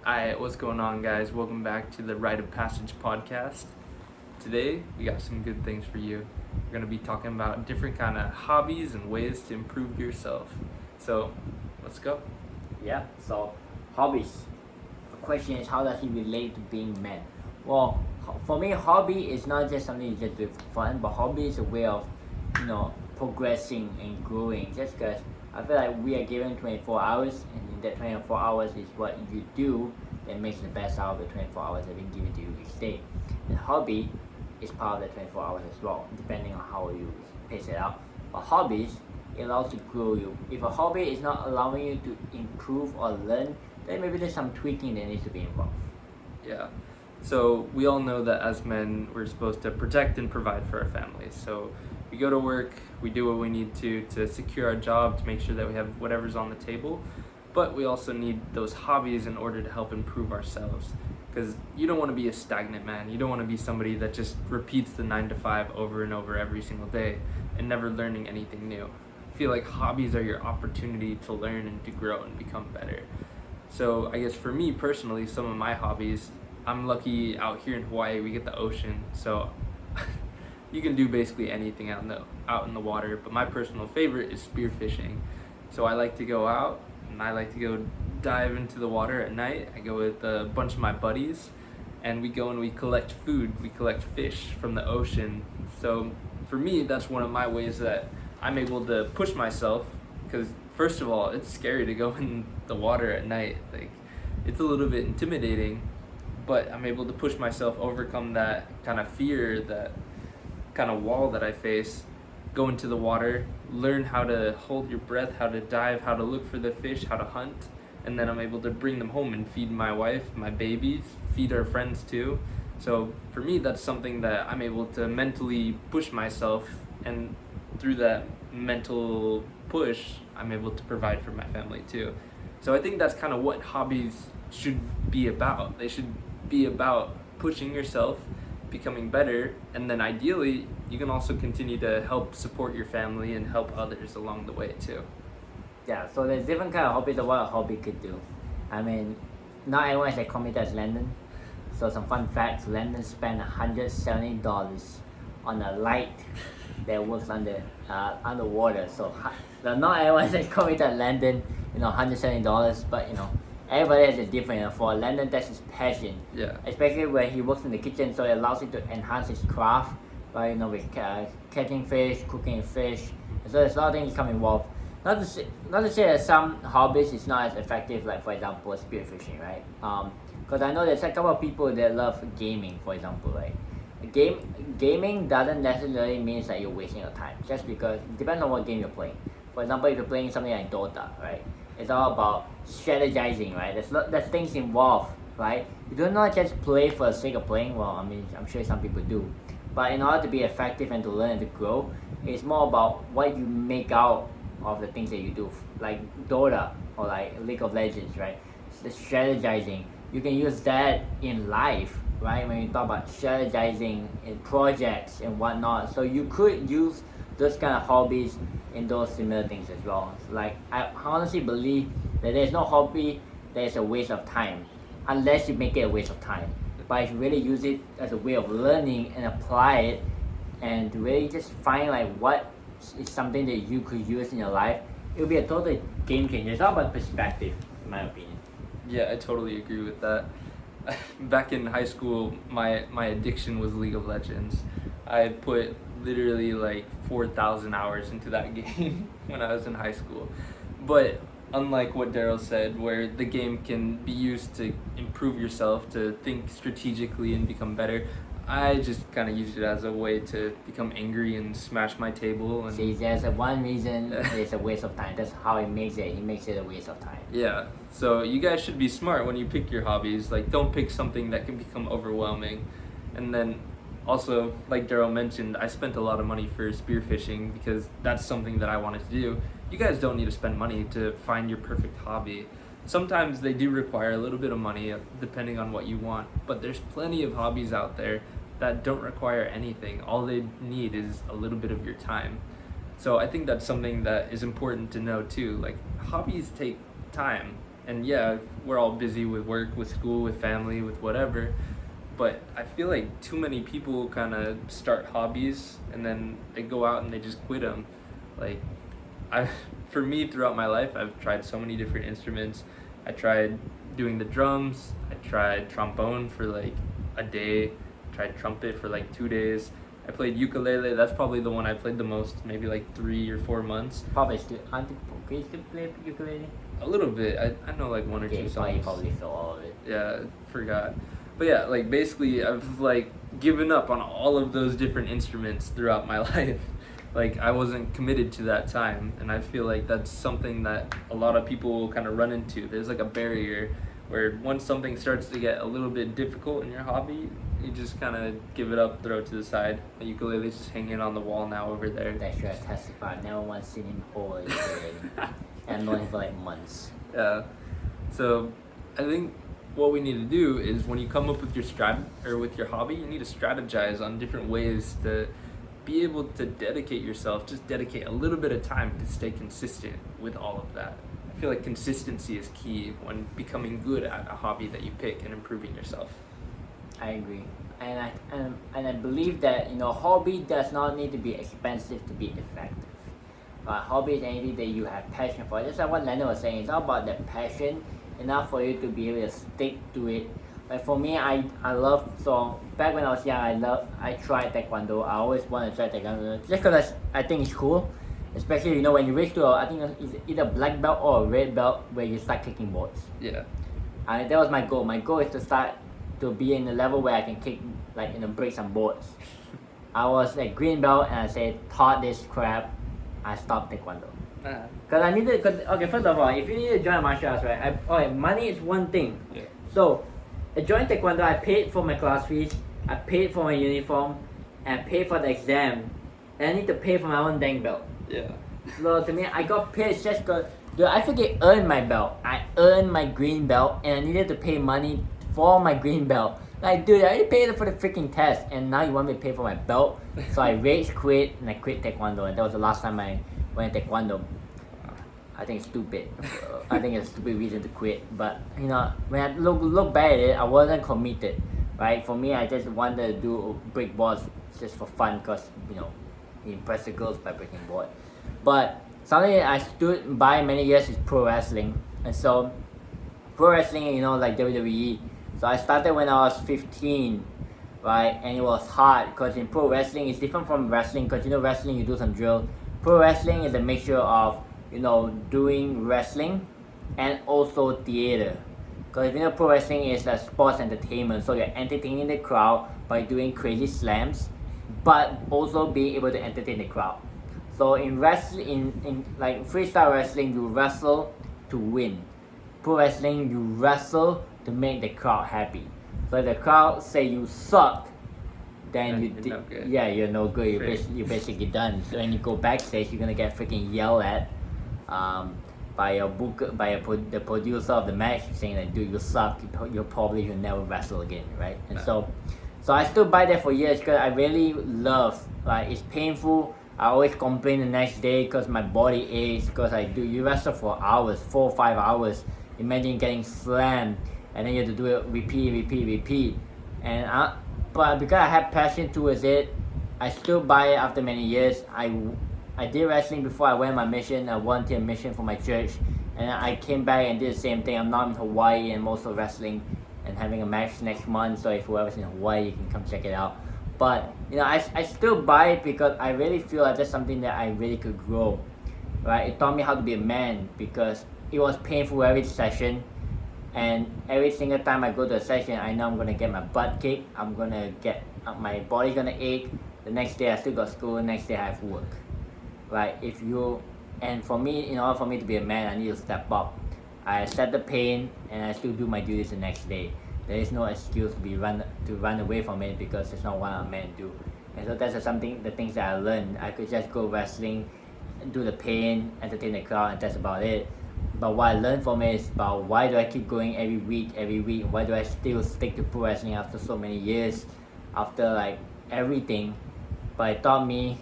Alright, what's going on, guys? Welcome back to the Rite Passage Podcast. Today, we got some good things for you. We're going to be talking about different kind of hobbies and ways to improve yourself. So, let's go. Yeah, so hobbies. The question is, how does it relate to being man? Well, for me, hobby is not just something you just do for fun, but hobby is a way of, progressing and growing. Just because I feel like we are given 24 hours, and in that 24 hours is what you do that makes the best out of the 24 hours that have been given to you each day. And hobby is part of the 24 hours as well, depending on how you pace it out. But hobbies, it allows to grow you. If a hobby is not allowing you to improve or learn, then maybe there's some tweaking that needs to be involved. Yeah. So, we all know that as men, we're supposed to protect and provide for our families. So, we go to work, we do what we need to secure our job, to make sure that we have whatever's on the table. But we also need those hobbies in order to help improve ourselves. Because you don't want to be a stagnant man. You don't want to be somebody that just repeats the 9 to 5 over and over every single day and never learning anything new. I feel like hobbies are your opportunity to learn and to grow and become better. So I guess for me personally, some of my hobbies, I'm lucky out here in Hawaii, we get the ocean. So you can do basically anything out in the water. But my personal favorite is spearfishing. So I like to go out and I like to go dive into the water at night. I go with a bunch of my buddies and we go and we collect food. We collect fish from the ocean. So for me, that's one of my ways that I'm able to push myself, because first of all, it's scary to go in the water at night. Like, it's a little bit intimidating, but I'm able to push myself, overcome that kind of fear, that kind of wall that I face, go into the water, learn how to hold your breath, how to dive, how to look for the fish, how to hunt, and then I'm able to bring them home and feed my wife, my babies, feed our friends too. So for me, that's something that I'm able to mentally push myself, and through that mental push, I'm able to provide for my family too. So I think that's kind of what hobbies should be about. They should be about pushing yourself, becoming better, and then ideally you can also continue to help support your family and help others along the way too. Yeah, so there's different kind of hobbies of what a hobby could do. I mean, not everyone is as committed as Landon. So some fun facts: Landon spent $170 on a light that works underwater. So not everyone is as committed as Landon. $170, but everybody has a different. For Landon, that's his passion. Yeah. Especially when he works in the kitchen, so it allows him to enhance his craft by with catching fish, cooking fish. So there's a lot of things come involved. Not to say that some hobbies is not as effective, like for example spearfishing, right? Because I know there's a couple of people that love gaming, for example, right? Gaming doesn't necessarily mean that you're wasting your time, just because it depends on what game you're playing. For example, if you're playing something like Dota, right? It's all about strategizing, right? There's things involved, right? You do not just play for the sake of playing. Well, I mean, I'm sure some people do. But in order to be effective and to learn and to grow, it's more about what you make out of the things that you do. Like Dota or like League of Legends, right? It's the strategizing. You can use that in life, right? When you talk about strategizing in projects and whatnot. So you could use those kind of hobbies in those similar things as well. Like, I honestly believe that there's no hobby that is a waste of time unless you make it a waste of time. But if you really use it as a way of learning and apply it, and to really just find like what is something that you could use in your life, it will be a total game changer. It's all about perspective, in my opinion. Yeah, I totally agree with that. Back in high school, my addiction was League of Legends. I had put literally like 4,000 hours into that game when I was in high school. But unlike what Daryl said, where the game can be used to improve yourself, to think strategically and become better, I just kind of used it as a way to become angry and smash my table. And see, there's one reason it's a waste of time. That's how he makes it. He makes it a waste of time. Yeah. So you guys should be smart when you pick your hobbies. Like, don't pick something that can become overwhelming. And then also, like Daryl mentioned, I spent a lot of money for spearfishing because that's something that I wanted to do. You guys don't need to spend money to find your perfect hobby. Sometimes they do require a little bit of money depending on what you want, but there's plenty of hobbies out there that don't require anything. All they need is a little bit of your time. So I think that's something that is important to know too. Like, hobbies take time, And yeah, we're all busy with work, with school, with family, with whatever. But I feel like too many people kind of start hobbies and then they go out and they just quit them. Like, for me, throughout my life, I've tried so many different instruments. I tried doing the drums. I tried trombone for like a day. Tried trumpet for like 2 days. I played ukulele. That's probably the one I played the most, maybe like 3 or 4 months. Probably still. Aren't you still play ukulele? A little bit. I know like one or two songs. You probably feel all of it. Yeah, forgot. But yeah, like basically I've like given up on all of those different instruments throughout my life. Like I wasn't committed to that time, and I feel like that's something that a lot of people will kind of run into. There's like a barrier where once something starts to get a little bit difficult in your hobby, you just kind of give it up, throw it to the side. The ukulele's just hanging on the wall now over there. That's right, I testify. I've never once seen him hold a ukulele. And I've known him for like months. Yeah. So I think what we need to do is when you come up with your hobby, you need to strategize on different ways to be able to dedicate yourself, just dedicate a little bit of time to stay consistent with all of that. I feel like consistency is key when becoming good at a hobby that you pick and improving yourself. I agree. And I believe that, hobby does not need to be expensive to be effective. Hobby is anything that you have passion for. Just like what Leonard was saying, it's all about that passion, enough for you to be able to stick to it. Like for me, I love, so back when I was young, I tried taekwondo. I always wanted to try taekwondo just because I think it's cool. Especially, when you reach to, I think it's either black belt or a red belt where you start kicking boards. Yeah. And that was my goal. My goal is to start to be in the level where I can kick, like, break some boards. I was a green belt and I said, taught this crap, I stopped taekwondo. Because I needed, okay, first of all, if you need to join martial arts, right, money is one thing. Yeah. So, I joined taekwondo, I paid for my class fees, I paid for my uniform, and I paid for the exam. And I need to pay for my own dang belt. Yeah. So to me, I got pissed just because, dude, I freaking earned my belt. I earned my green belt and I needed to pay money for my green belt. Like, dude, I already paid for the freaking test and now you want me to pay for my belt? So I rage quit and I quit taekwondo, and that was the last time I went taekwondo. I think it's stupid. I think it's a stupid reason to quit. But, when I look back at it, I wasn't committed, right? For me, I just wanted to do break boards just for fun because, impress the girls by breaking board. But something that I stood by many years is pro wrestling. And so pro wrestling, like WWE. So I started when I was 15, right? And it was hard because in pro wrestling it's different from wrestling, because wrestling you do some drill. Pro wrestling is a mixture of doing wrestling and also theater. Because pro wrestling is a sports entertainment, so you're entertaining the crowd by doing crazy slams, but also being able to entertain the crowd. So in wrestling, in like freestyle wrestling, you wrestle to win. Pro wrestling, you wrestle to make the crowd happy. So if the crowd say you suck, then you're no good. You're basically done. So when you go backstage, you're gonna get freaking yelled at by your booker, the producer of the match, saying that, dude, you suck. You'll never wrestle again, right? And so I stood by there for years because I really love. Like, it's painful. I always complain the next day because my body aches, because you wrestle for hours, 4 or 5 hours. Imagine getting slammed and then you have to do it repeat. But because I had passion towards it, I stood by it after many years. I did wrestling before I went on my mission, a volunteer mission for my church, and I came back and did the same thing. I'm now in Hawaii and I'm also wrestling and having a match next month, so if whoever's in Hawaii, you can come check it out. But I still buy it because I really feel like that's something that I really could grow, right? It taught me how to be a man because it was painful every session, and every single time I go to a session, I know I'm gonna get my butt kicked. I'm gonna get my body's gonna ache. The next day I still got school. The next day I have work, right? And for me, in order for me to be a man, I need to step up. I accept the pain and I still do my duties the next day. There is no excuse to run away from it because it's not what a man do. And so that's the things that I learned. I could just go wrestling, do the pain, entertain the crowd, and that's about it. But what I learned from it is about why do I keep going every week? Why do I still stick to pro wrestling after so many years, after like everything? But it taught me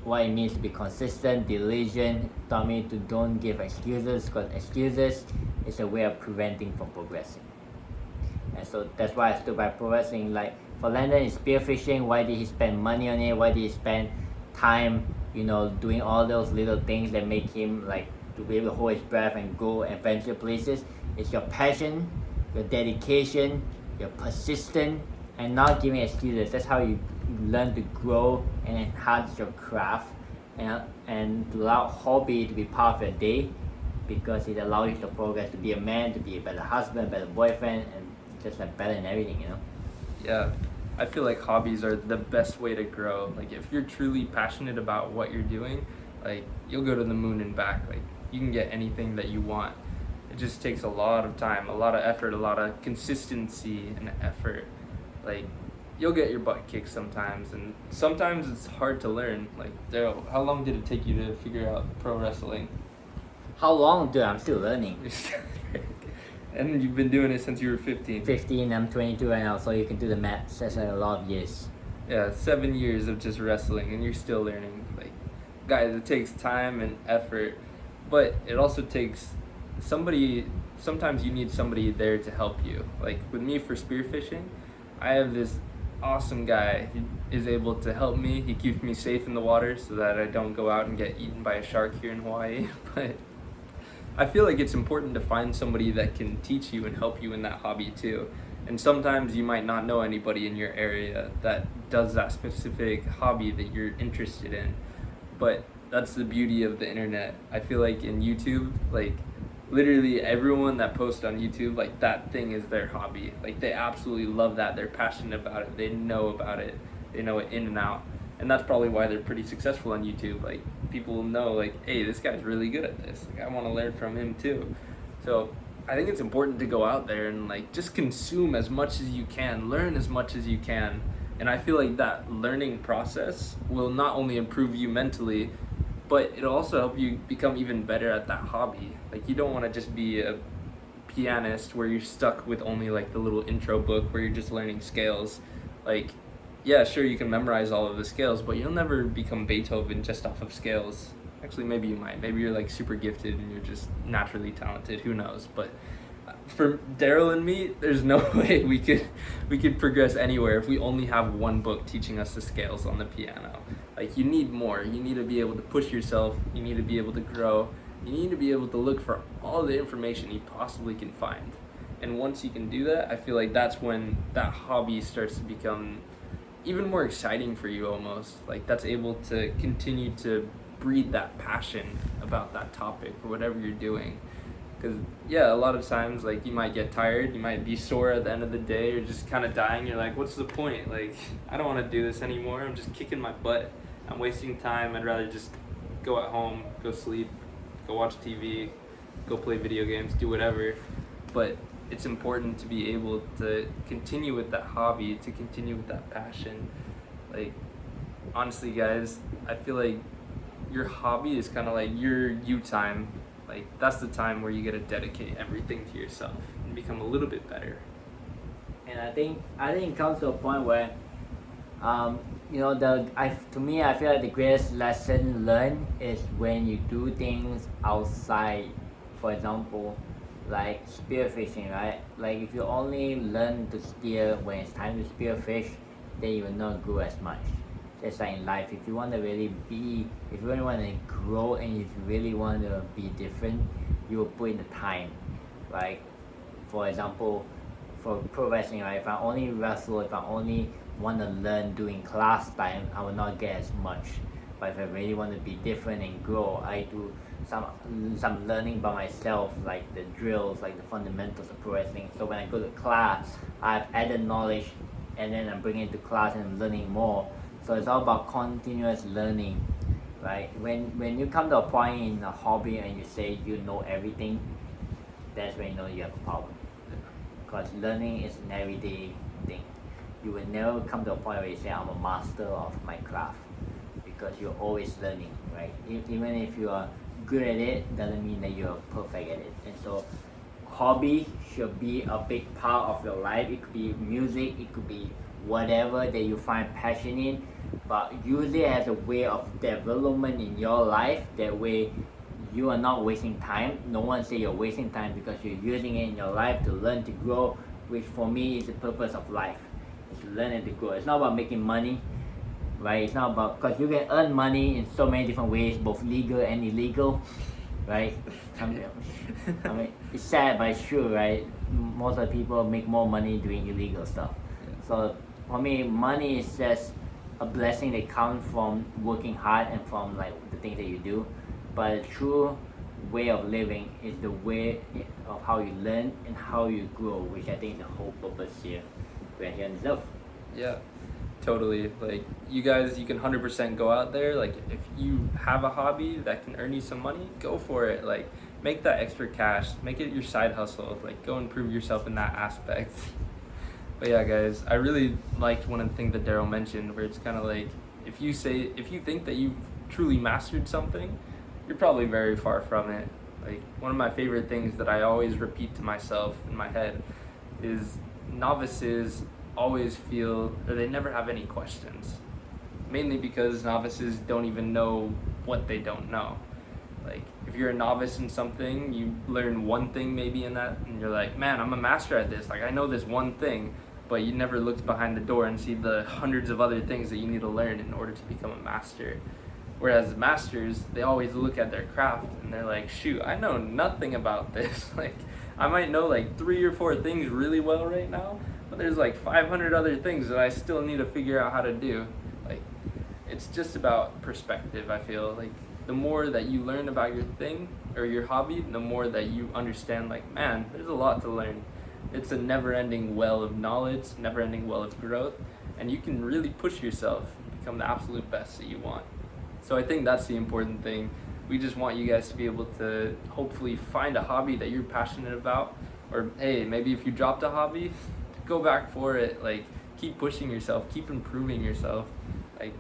what it means to be consistent, diligent. It taught me to don't give excuses, because excuses it's a way of preventing from progressing. And so that's why I stood by progressing. Like for Landon, it's spearfishing. Why did he spend money on it? Why did he spend time, doing all those little things that make him like to be able to hold his breath and go adventure places? It's your passion, your dedication, your persistence, and not giving excuses. That's how you learn to grow and enhance your craft, and to allow hobby to be part of your day, because it allows you to progress, to be a man, to be a better husband, better boyfriend, and just like better in everything. Yeah, I feel like hobbies are the best way to grow. Like if you're truly passionate about what you're doing, like you'll go to the moon and back. Like you can get anything that you want. It just takes a lot of time, a lot of effort, a lot of consistency and effort. Like you'll get your butt kicked sometimes, and sometimes it's hard to learn. Like Daryl, how long did it take you to figure out pro wrestling? How long? Dude, I'm still learning. And you've been doing it since you were 15. 15, I'm 22 right now, so you can do the math. That's like a lot of years. Yeah, 7 years of just wrestling, and you're still learning. Like, guys, it takes time and effort, but it also takes somebody. Sometimes you need somebody there to help you. Like with me for spearfishing, I have this awesome guy. He is able to help me. He keeps me safe in the water so that I don't go out and get eaten by a shark here in Hawaii. But I feel like it's important to find somebody that can teach you and help you in that hobby too. And sometimes you might not know anybody in your area that does that specific hobby that you're interested in. But that's the beauty of the internet. I feel like in YouTube, like literally everyone that posts on YouTube, like that thing is their hobby. Like they absolutely love that. They're passionate about it. They know about it. They know it in and out. And that's probably why they're pretty successful on YouTube. Like people will know, like, hey, this guy's really good at this. Like I want to learn from him too. So I think it's important to go out there and like just consume as much as you can, learn as much as you can. And I feel like that learning process will not only improve you mentally, but it'll also help you become even better at that hobby. Like you don't want to just be a pianist where you're stuck with only like the little intro book where you're just learning scales. Like, yeah, sure, you can memorize all of the scales, but you'll never become Beethoven just off of scales. Actually, maybe you might. Maybe you're like super gifted and you're just naturally talented. Who knows? But for Daryl and me, there's no way we could progress anywhere if we only have one book teaching us the scales on the piano. Like you need more. You need to be able to push yourself. You need to be able to grow. You need to be able to look for all the information you possibly can find. And once you can do that, I feel like that's when that hobby starts to become even more exciting for you almost. Like that's able to continue to breed that passion about that topic or whatever you're doing. Because yeah, a lot of times like you might get tired, you might be sore at the end of the day, or just kind of dying. You're like, what's the point? Like I don't want to do this anymore. I'm just kicking my butt. I'm wasting time. I'd rather just go at home, go sleep, go watch TV, go play video games, do whatever. But it's important to be able to continue with that hobby, to continue with that passion. Like honestly guys, I feel like your hobby is kind of like your you time. Like that's the time where you get to dedicate everything to yourself and become a little bit better. And I think it comes to a point where to me I feel like the greatest lesson learned is when you do things outside. For example, like spearfishing, right? Like if you only learn to steer when it's time to spearfish, then you will not grow as much. Just like in life, if you want to really want to grow and if you really want to be different, you will put in the time. Like for example, for pro wrestling, right? If I only wrestle, if I only want to learn during class time, I will not get as much. But if I really want to be different and grow, I do some learning by myself, like the drills, like the fundamentals of pro wrestling. So when I go to class, I've added knowledge, and then I'm bringing it to class and I'm learning more. So it's all about continuous learning, right? When you come to a point in a hobby and you say you know everything, that's when you know you have a problem. Because learning is an everyday thing. You will never come to a point where you say I'm a master of my craft, because you're always learning, right? Even if you are good at it, doesn't mean that you're perfect at it. And so hobby should be a big part of your life. It could be music, it could be whatever that you find passion in, but use it as a way of development in your life. That way you are not wasting time. No one say you're wasting time because you're using it in your life to learn, to grow, which for me is the purpose of life. It's to learn and to grow. It's not about making money, right? It's not about, because you can earn money in so many different ways, both legal and illegal, right? I mean, it's sad but it's true, right? Most of the people make more money doing illegal stuff. So for me, money is just a blessing that comes from working hard and from like the things that you do. But the true way of living is the way of how you learn and how you grow, which I think is the whole purpose here. We're here on this earth. Yeah, totally. Like, you guys, you can 100% go out there. Like, if you have a hobby that can earn you some money, go for it. Like, make that extra cash. Make it your side hustle. Like, go improve yourself in that aspect. But yeah, guys, I really liked one of the things that Daryl mentioned, where it's kind of like, if you think that you've truly mastered something, you're probably very far from it. Like, one of my favorite things that I always repeat to myself in my head is novices always feel that they never have any questions. Mainly because novices don't even know what they don't know. Like, if you're a novice in something, you learn one thing maybe in that, and you're like, man, I'm a master at this. Like, I know this one thing, but you never looked behind the door and see the hundreds of other things that you need to learn in order to become a master. Whereas masters, they always look at their craft and they're like, shoot, I know nothing about this. Like, I might know like 3 or 4 things really well right now, but there's like 500 other things that I still need to figure out how to do. Like, it's just about perspective, I feel. Like, the more that you learn about your thing or your hobby, the more that you understand, like, man, there's a lot to learn. It's a never-ending well of knowledge, never-ending well of growth, and you can really push yourself and become the absolute best that you want. So I think that's the important thing. We just want you guys to be able to hopefully find a hobby that you're passionate about, or hey, maybe if you dropped a hobby, go back for it. Like, keep pushing yourself, keep improving yourself. Like,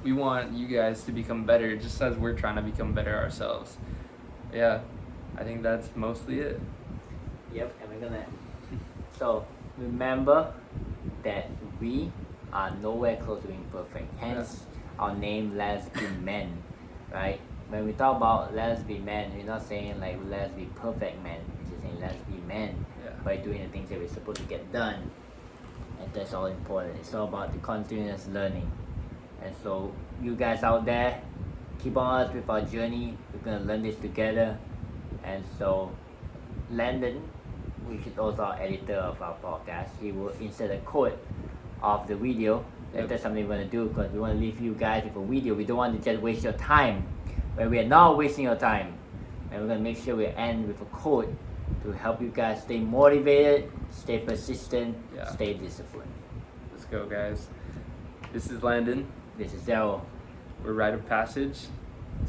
we want you guys to become better just as we're trying to become better ourselves. Yeah, I think that's mostly it. Yep, and we're gonna. So remember that we are nowhere close to being perfect. Hence, our name, Let's Be Men, right? When we talk about let's be men, we're not saying like let's be perfect men. We're just saying let's be men by doing the things that we're supposed to get done. And that's all important. It's all about the continuous learning. And so you guys out there, keep on us with our journey. We're gonna learn this together. And so Landon, which is also our editor of our podcast, he will insert a quote of the video. If that's something we're going to do, because we want to leave you guys with a video. We don't want to just waste your time, but we are not wasting your time. And we're going to make sure we end with a quote to help you guys stay motivated, stay persistent, stay disciplined. Let's go, guys. This is Landon. This is Daryl. We're Rite Passage.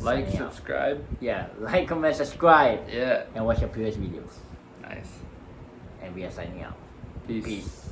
Like, subscribe. Yeah, like, comment, subscribe. Yeah. And watch our previous videos. Nice. And we are signing out. Peace. Peace.